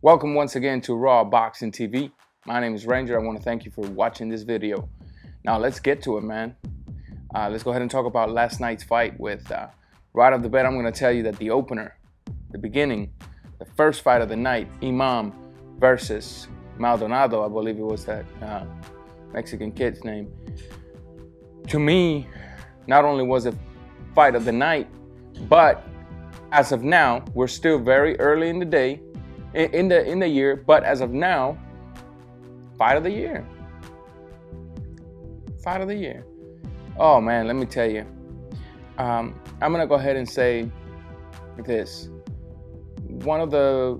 Welcome once again to Raw Boxing TV. My name is Ranger. I want to thank you for watching this video. Now let's get to it, man. Let's go ahead and talk about last night's fight with, right off the bat, I'm going to tell you that the opener, the beginning, the first fight of the night, Imam versus Maldonado, I believe it was that Mexican kid's name. To me, not only was it fight of the night, but as of now, we're still very early in the day, in the year, but as of now, fight of the year. Fight of the year. Oh man, let me tell you. I'm gonna go ahead and say this. One of the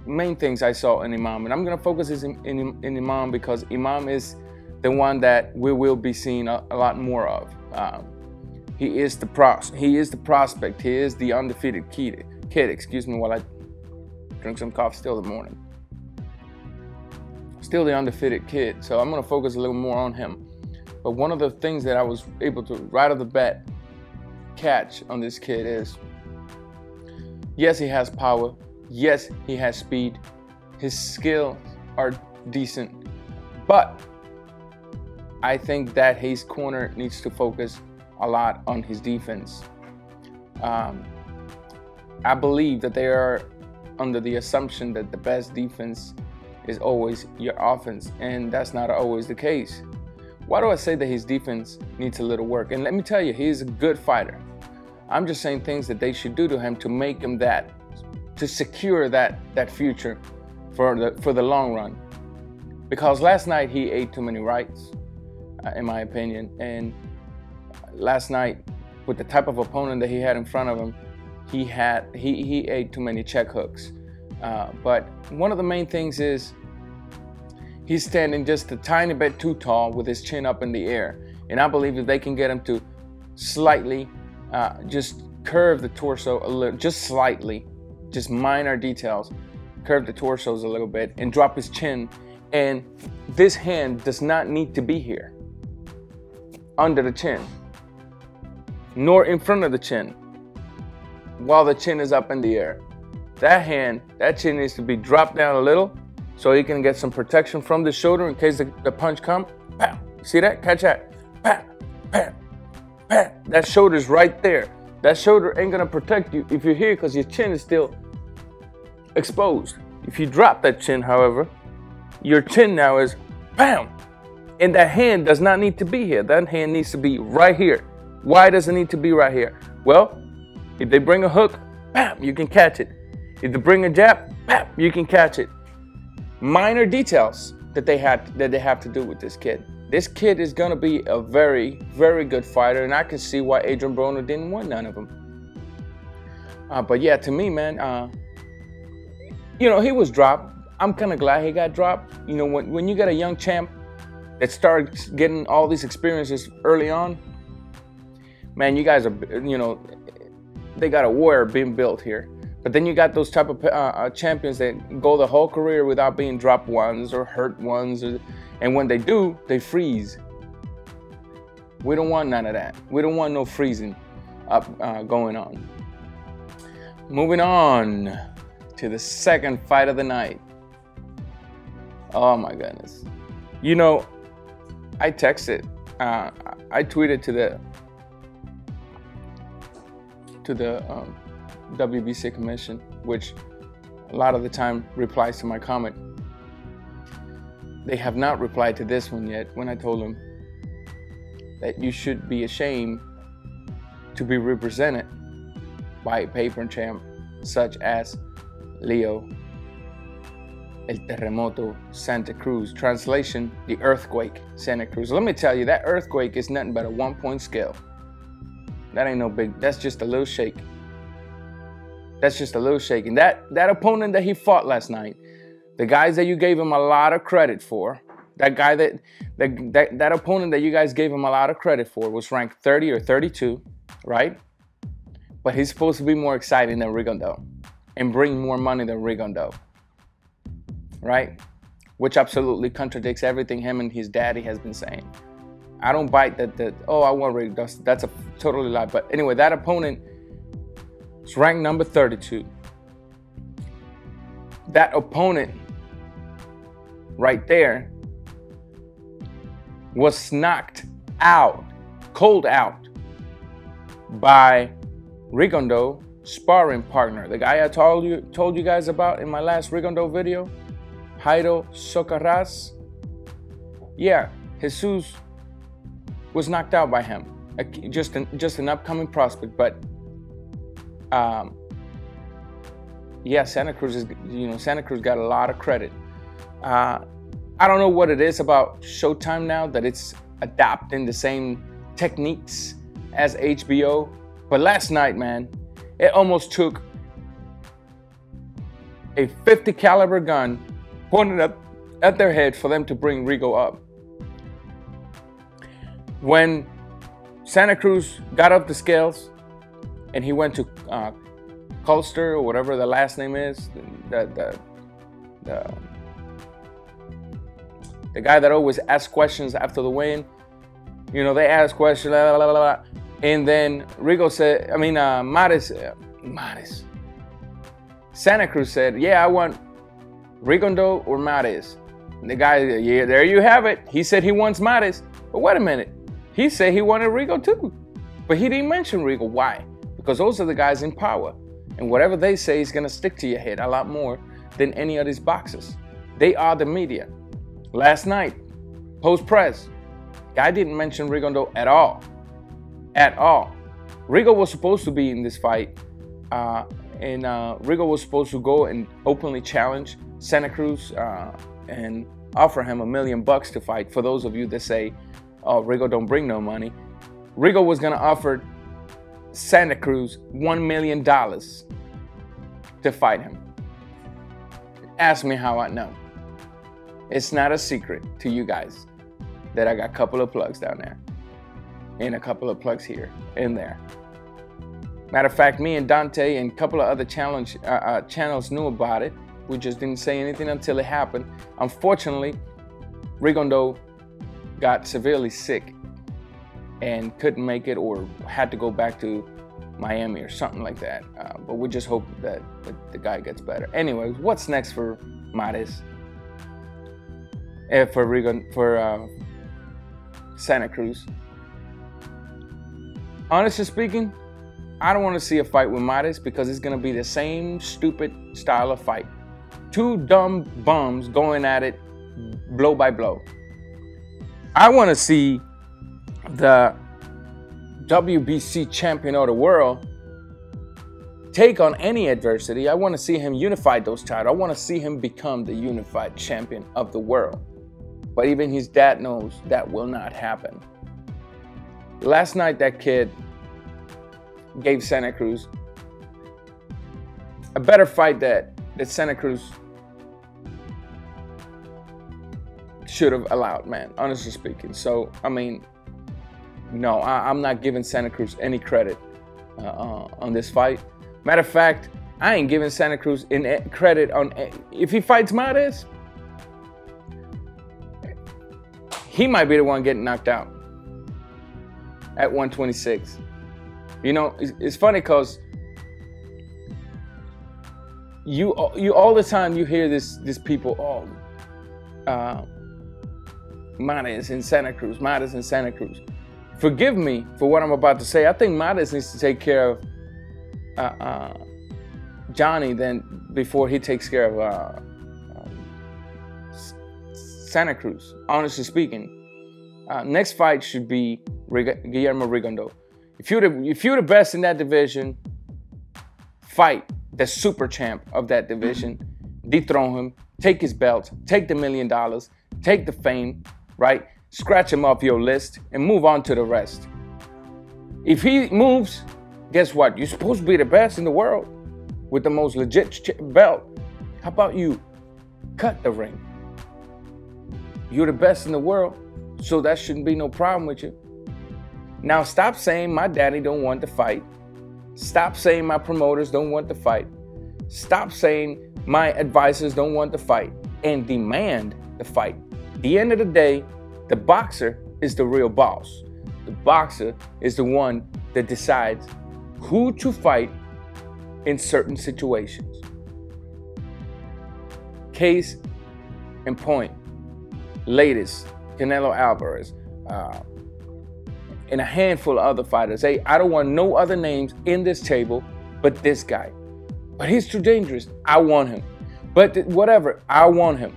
main things I saw in Imam, and I'm gonna focus in Imam because Imam is the one that we will be seeing a lot more of. He is the prospect. He is the undefeated kid. Excuse me while I drink some coffee. Still the morning. Still the undefeated kid. So I'm gonna focus a little more on him. But one of the things that I was able to right off the bat catch on this kid is, yes, he has power. Yes, he has speed. His skills are decent, but I think that his corner needs to focus a lot on his defense. I believe that they are under the assumption that the best defense is always your offense, and that's not always the case. Why do I say that his defense needs a little work? And let me tell you, he's a good fighter. I'm just saying things that they should do to him to make him that, to secure that future for the long run. Because last night he ate too many rights, in my opinion, and last night with the type of opponent that he had in front of him, he ate too many check hooks. But one of the main things is he's standing just a tiny bit too tall with his chin up in the air. And I believe if they can get him to slightly just curve the torso a little, just slightly, just minor details, curve the torsos a little bit and drop his chin. And this hand does not need to be here, under the chin, nor in front of the chin, while the chin is up in the air. That chin needs to be dropped down a little so he can get some protection from the shoulder in case the punch comes. Pow! See that? Catch that. Pow! Pow! Pow! That shoulder's right there. That shoulder ain't gonna protect you if you're here because your chin is still exposed. If you drop that chin, however, your chin now is bam! And that hand does not need to be here. That hand needs to be right here. Why does it need to be right here? Well, if they bring a hook, bam, you can catch it. If they bring a jab, bam, you can catch it. Minor details that they have to do with this kid. This kid is gonna be a very, very good fighter, and I can see why Adrian Broner didn't win none of them. But yeah, to me, man, you know, he was dropped. I'm kind of glad he got dropped. You know, when you got a young champ that starts getting all these experiences early on, man, you guys are, you know, they got a warrior being built here. But then you got those type of champions that go the whole career without being dropped once or hurt once, and when they do, they freeze. We don't want none of that. We don't want no freezing up going on. Moving on to the second fight of the night. Oh my goodness. You know, I texted, I tweeted to the WBC commission, which a lot of the time replies to my comment. They have not replied to this one yet, when I told them that you should be ashamed to be represented by a paper champ such as Leo El Terremoto Santa Cruz. Translation, the earthquake Santa Cruz. Let me tell you, that earthquake is nothing but a 1-point scale. That ain't no big, that's just a little shake. That's just a little shake. And that opponent that he fought last night, the guys that you gave him a lot of credit for, that opponent that you guys gave him a lot of credit for was ranked 30 or 32, right? But he's supposed to be more exciting than Rigondeaux and bring more money than Rigondeaux, right? Which absolutely contradicts everything him and his daddy has been saying. I don't bite that, oh, I want Rigondeaux. That's a totally lie. But anyway, that opponent is ranked number 32. that opponent right there was knocked out, cold out, by Rigondeaux sparring partner, the guy I told you guys about in my last Rigondeaux video, Jairo Socarrás. Yeah, Jesus was knocked out by him. Just an upcoming prospect, but yeah, Santa Cruz is, Santa Cruz got a lot of credit. I don't know what it is about Showtime now that it's adapting the same techniques as HBO, but last night, man, it almost took a 50 caliber gun pointed at their head for them to bring Rigo up. When Santa Cruz got up the scales and he went to Colster, or whatever the last name is, the guy that always asks questions after the win. They ask questions, blah, blah, blah, blah. And then Rigo said, Mares. Santa Cruz said, yeah, I want Rigondeaux or Mares. And the guy, yeah, there you have it. He said he wants Mares. But wait a minute. He said he wanted Rigo too. But he didn't mention Rigo. Why? Because those are the guys in power. And whatever they say is going to stick to your head a lot more than any of these boxes. They are the media. Last night, post-press, guy didn't mention Rigondeaux at all. At all. Rigo was supposed to be in this fight. And Rigo was supposed to go and openly challenge Santa Cruz and offer him $1 million to fight. For those of you that say, oh, Rigo don't bring no money. Rigo was going to offer Santa Cruz $1 million to fight him. Ask me how I know. It's not a secret to you guys that I got a couple of plugs down there and a couple of plugs here and there. Matter of fact, me and Dante and a couple of other channels knew about it. We just didn't say anything until it happened. Unfortunately, Rigondeaux got severely sick and couldn't make it, or had to go back to Miami or something like that. But we just hope that the guy gets better. Anyways, what's next for Mares? For Santa Cruz. Honestly speaking, I don't want to see a fight with Mares because it's going to be the same stupid style of fight. Two dumb bums going at it blow by blow. I want to see the WBC champion of the world take on any adversity. I want to see him unify those titles. I want to see him become the unified champion of the world. But even his dad knows that will not happen. Last night, that kid gave Santa Cruz a better fight that Santa Cruz should have allowed, man, honestly speaking. So, I mean, no, I'm not giving Santa Cruz any credit on this fight. Matter of fact, I ain't giving Santa Cruz any credit on, if he fights Mares, he might be the one getting knocked out at 126. It's funny because you all the time you hear this people, Mares in Santa Cruz, Mares in Santa Cruz. Forgive me for what I'm about to say. I think Mares needs to take care of Johnny before he takes care of Santa Cruz, honestly speaking. Next fight should be Guillermo Rigondeaux. If you're the best in that division, fight the super champ of that division, dethrone him, take his belt, take the $1 million, take the fame, right? Scratch him off your list and move on to the rest. If he moves, guess what? You're supposed to be the best in the world with the most legit belt. How about you cut the ring? You're the best in the world, so that shouldn't be no problem with you. Now stop saying my daddy don't want to fight. Stop saying my promoters don't want to fight. Stop saying my advisors don't want to fight, and demand the fight. At the end of the day, the boxer is the real boss. The boxer is the one that decides who to fight in certain situations. Case in point, latest, Canelo Alvarez, and a handful of other fighters. Hey, I don't want no other names in this table but this guy. But he's too dangerous. I want him. But whatever, I want him.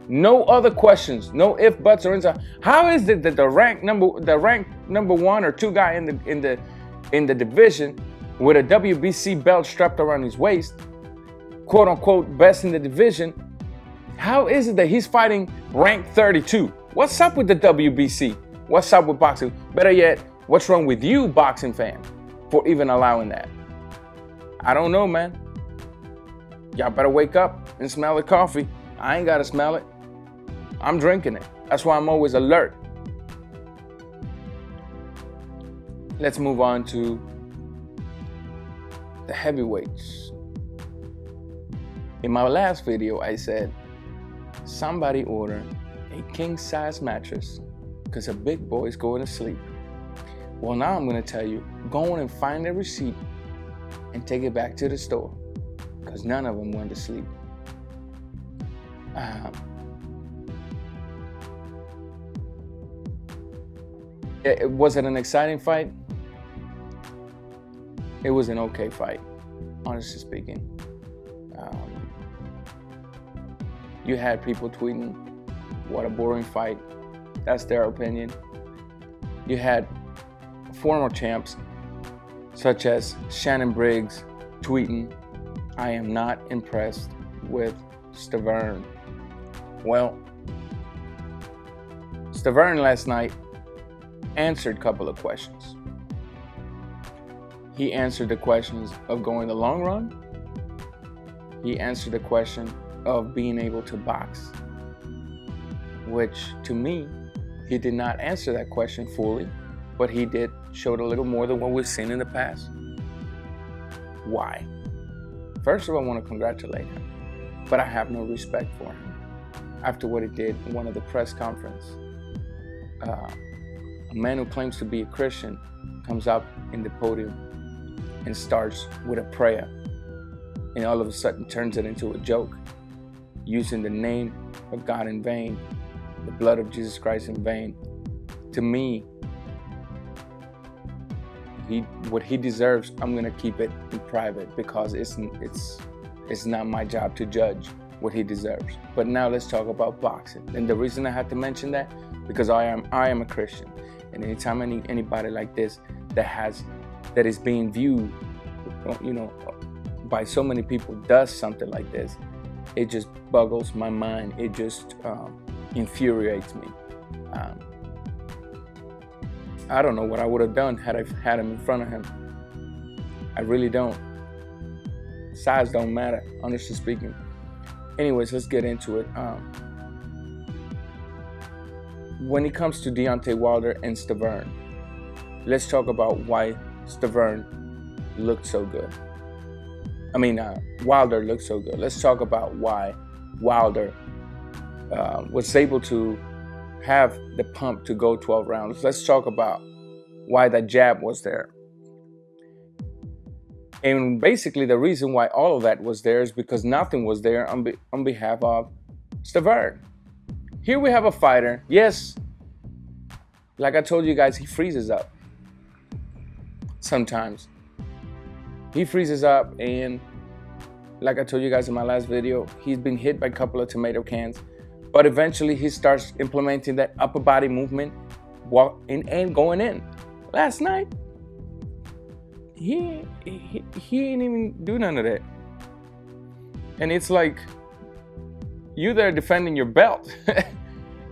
No other questions, no if, buts, or inside. How is it that the ranked number 1 or 2 guy in the division with a WBC belt strapped around his waist, quote unquote best in the division, how is it that he's fighting ranked 32? What's up with the WBC? What's up with boxing? Better yet, what's wrong with you, boxing fan, for even allowing that? I don't know, man. Y'all better wake up and smell the coffee. I ain't gotta smell it. I'm drinking it. That's why I'm always alert. Let's move on to the heavyweights. In my last video, I said, somebody order a king-size mattress because a big boy is going to sleep. Well, now I'm going to tell you, go on and find the receipt and take it back to the store because none of them went to sleep. Was it an exciting fight? It was an okay fight, honestly speaking. You had people tweeting, what a boring fight. That's their opinion. You had former champs such as Shannon Briggs tweeting, I am not impressed with Stiverne. Well, Stiverne last night answered a couple of questions. He answered the questions of going the long run. He answered the question of being able to box, which to me, he did not answer that question fully, but he did showed a little more than what we've seen in the past. Why? First of all, I want to congratulate him, but I have no respect for him after what he did in one of the press conferences. A man who claims to be a Christian comes up in the podium and starts with a prayer, and all of a sudden turns it into a joke, using the name of God in vain, the blood of Jesus Christ in vain. To me, what he deserves, I'm gonna keep it in private because it's not my job to judge what he deserves. But now let's talk about boxing. And the reason I had to mention that, because I am a Christian, and anytime anybody like this that is being viewed, by so many people does something like this, it just boggles my mind. It just infuriates me. I don't know what I would have done had I had him in front of him. I really don't. Size don't matter, honestly speaking. Anyways, let's get into it. When it comes to Deontay Wilder and Stiverne, let's talk about why Stiverne looked so good. Wilder looked so good. Let's talk about why Wilder was able to have the pump to go 12 rounds. Let's talk about why that jab was there. And basically the reason why all of that was there is because nothing was there on behalf of Stiverne. Here we have a fighter, yes, like I told you guys, he freezes up sometimes. He freezes up, and like I told you guys in my last video, he's been hit by a couple of tomato cans. But eventually he starts implementing that upper body movement and going in. Last night, he didn't even do none of that. And it's like, you there defending your belt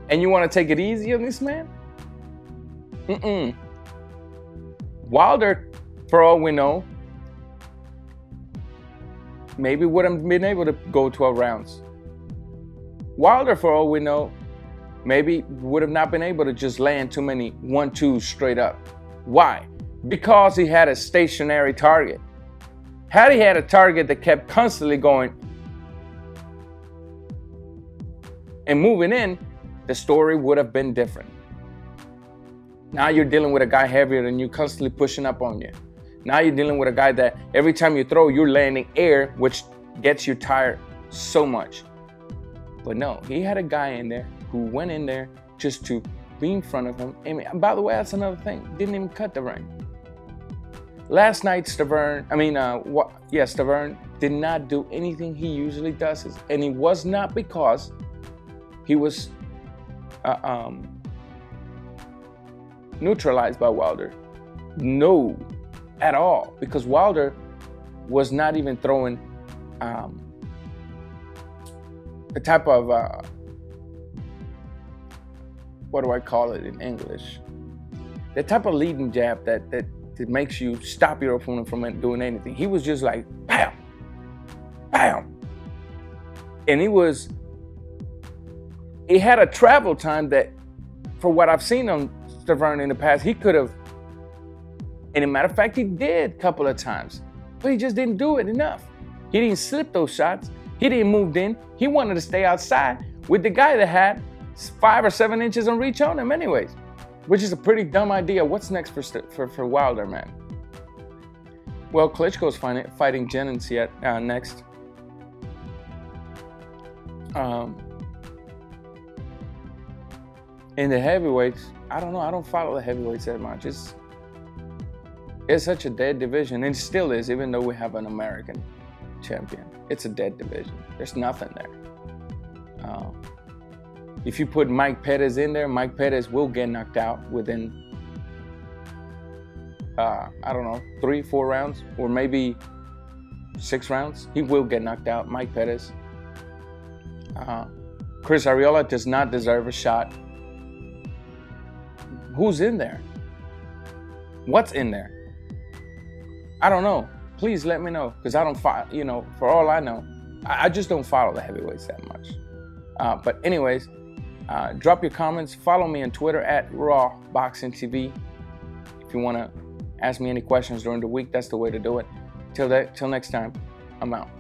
and you want to take it easy on this man? Wilder, for all we know, maybe wouldn't been able to go 12 rounds. Wilder, for all we know, maybe would have not been able to just land too many 1-2s straight up. Why? Because he had a stationary target. Had he had a target that kept constantly going and moving in, the story would have been different. Now you're dealing with a guy heavier than you, constantly pushing up on you. Now you're dealing with a guy that every time you throw, you're landing air, which gets you tired so much. But no, he had a guy in there who went in there just to be in front of him. And by the way, that's another thing. Didn't even cut the ring. Last night, Stiverne did not do anything he usually does. And it was not because he was neutralized by Wilder. No, at all. Because Wilder was not even throwing the type of, what do I call it in English? The type of leading jab that makes you stop your opponent from doing anything. He was just like, bam, bam. And he had a travel time that, for what I've seen on Stiverne in the past, he could have, and as a matter of fact, he did a couple of times, but he just didn't do it enough. He didn't slip those shots. He didn't move in. He wanted to stay outside with the guy that had 5 or 7 inches on reach on him anyways, which is a pretty dumb idea. What's next for Wilder, man? Well, Klitschko's fighting Jennings next. In the heavyweights, I don't know. I don't follow the heavyweights that much. It's such a dead division, and it still is, even though we have an American champion. It's a dead division. There's nothing there. If you put Mike Pettis in there, Mike Pettis will get knocked out within, I don't know, 3-4 rounds, or maybe 6 rounds. He will get knocked out, Mike Pettis. Chris Arreola does not deserve a shot. Who's in there? What's in there? I don't know. Please let me know, because I don't follow, for all I know, I just don't follow the heavyweights that much. But anyways, drop your comments. Follow me on Twitter at @RawBoxingTV. If you want to ask me any questions during the week, that's the way to do it. Till next time, I'm out.